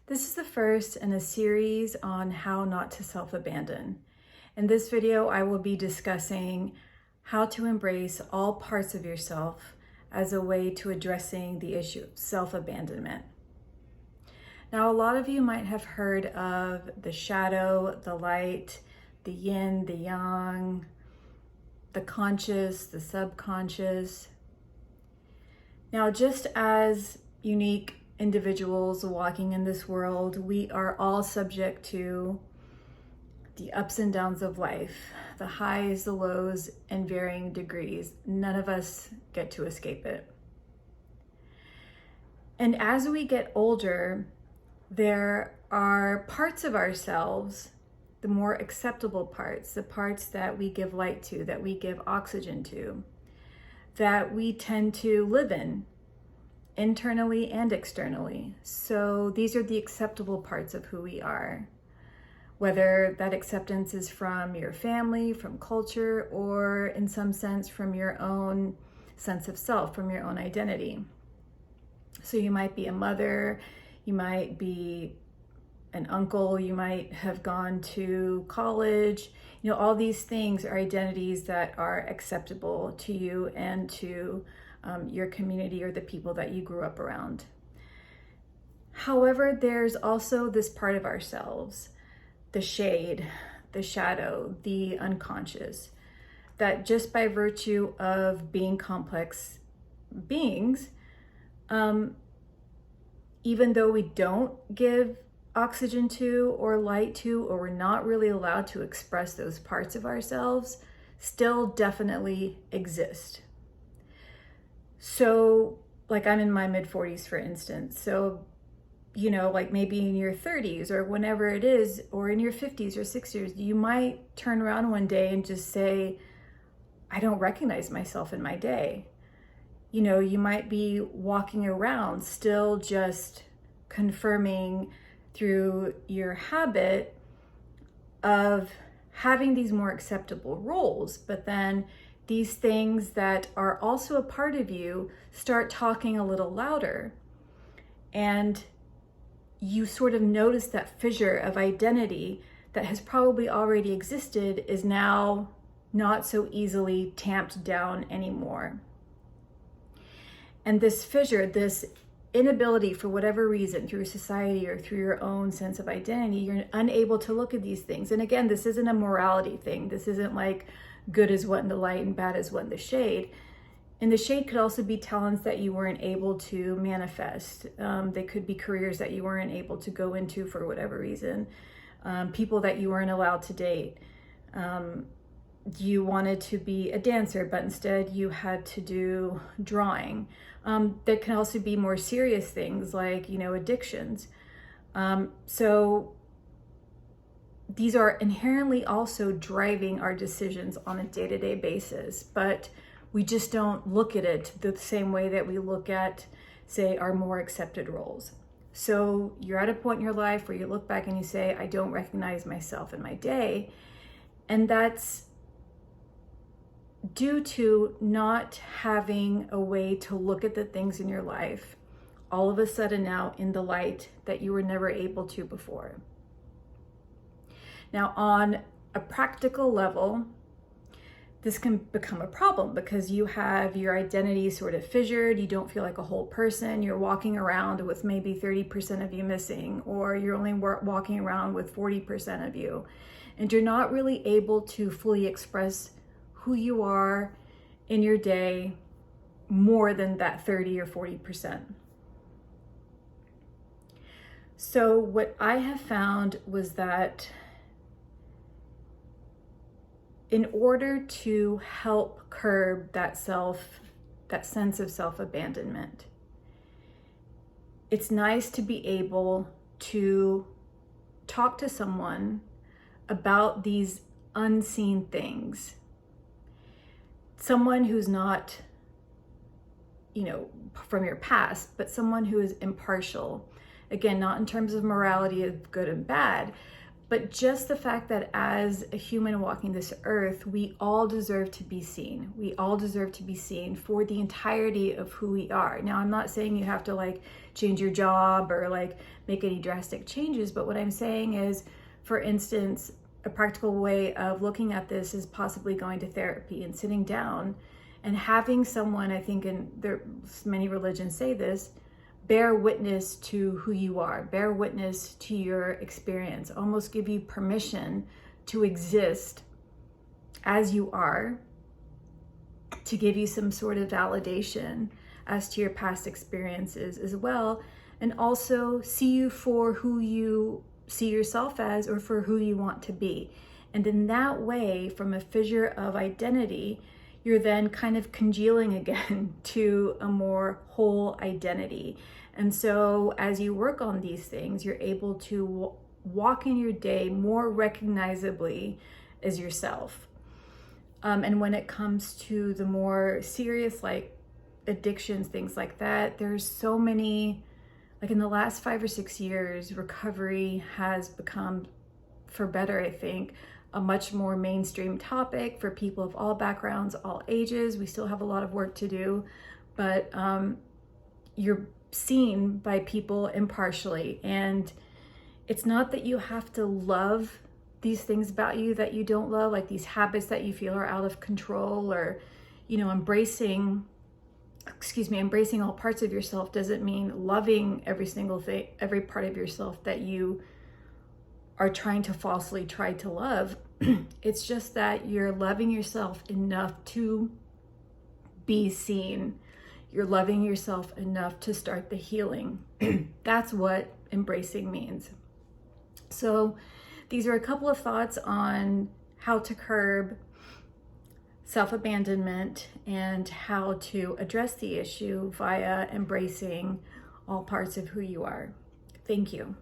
This is the first in a series on how not to self-abandon. In this video, I will be discussing how to embrace all parts of yourself as a way to addressing the issue of self-abandonment. Now, a lot of you might have heard of the shadow, the light, the yin, the yang, the conscious, the subconscious. Now, just as unique individuals walking in this world, we are all subject to the ups and downs of life, the highs, the lows, in varying degrees. None of us get to escape it. And as we get older, there are parts of ourselves, the more acceptable parts, the parts that we give light to, that we give oxygen to, that we tend to live in, internally and externally. So these are the acceptable parts of who we are, whether that acceptance is from your family, from culture, or in some sense from your own sense of self, from your own identity. So you might be a mother, you might be an uncle, you might have gone to college. All these things are identities that are acceptable to you and to your community or the people that you grew up around. However, there's also this part of ourselves, the shade, the shadow, the unconscious, that just by virtue of being complex beings, even though we don't give oxygen to or light to, or we're not really allowed to express those parts of ourselves, still definitely exist. So, like, I'm in my mid-40s, for instance. So, like maybe in your 30s or whenever it is, or in your 50s or 60s, you might turn around one day and just say, I don't recognize myself in my day. You might be walking around still just confirming through your habit of having these more acceptable roles, but then these things that are also a part of you start talking a little louder. And you sort of notice that fissure of identity that has probably already existed is now not so easily tamped down anymore. And this fissure, this inability for whatever reason, through society or through your own sense of identity, you're unable to look at these things. And again, this isn't a morality thing. This isn't like good is what in the light and bad is what in the shade. And the shade could also be talents that you weren't able to manifest. They could be careers that you weren't able to go into for whatever reason. People that you weren't allowed to date. You wanted to be a dancer, but instead you had to do drawing. There can also be more serious things like, addictions. So these are inherently also driving our decisions on a day-to-day basis, but we just don't look at it the same way that we look at, say, our more accepted roles. So you're at a point in your life where you look back and you say, I don't recognize myself in my day. And that's due to not having a way to look at the things in your life all of a sudden now in the light that you were never able to before. Now, on a practical level, this can become a problem because you have your identity sort of fissured. You don't feel like a whole person. You're walking around with maybe 30% of you missing, or you're only walking around with 40% of you. And you're not really able to fully express who you are in your day more than that 30 or 40%. So what I have found was that in order to help curb that sense of self-abandonment, it's nice to be able to talk to someone about these unseen things. Someone who's not, from your past, but someone who is impartial. Again, not in terms of morality of good and bad, But just the fact that as a human walking this earth, we all deserve to be seen. We all deserve to be seen for the entirety of who we are. Now, I'm not saying you have to like change your job or like make any drastic changes, but what I'm saying is, for instance, a practical way of looking at this is possibly going to therapy and sitting down and having someone, I think, and there many religions say this, bear witness to who you are, bear witness to your experience, almost give you permission to exist as you are, to give you some sort of validation as to your past experiences as well, and also see you for who you see yourself as or for who you want to be. And in that way, from a fissure of identity, you're then kind of congealing again to a more whole identity. And so as you work on these things, you're able to walk in your day more recognizably as yourself. And when it comes to the more serious, like addictions, things like that, there's so many, like in the last 5 or 6 years, recovery has become, for better, I think, a much more mainstream topic for people of all backgrounds, all ages. We still have a lot of work to do, but you're seen by people impartially. And it's not that you have to love these things about you that you don't love, like these habits that you feel are out of control, or, you know, embracing all parts of yourself doesn't mean loving every single thing, every part of yourself that you are trying to falsely try to love. It's just that you're loving yourself enough to be seen. You're loving yourself enough to start the healing. That's what embracing means. So these are a couple of thoughts on how to curb self-abandonment and how to address the issue via embracing all parts of who you are. Thank you.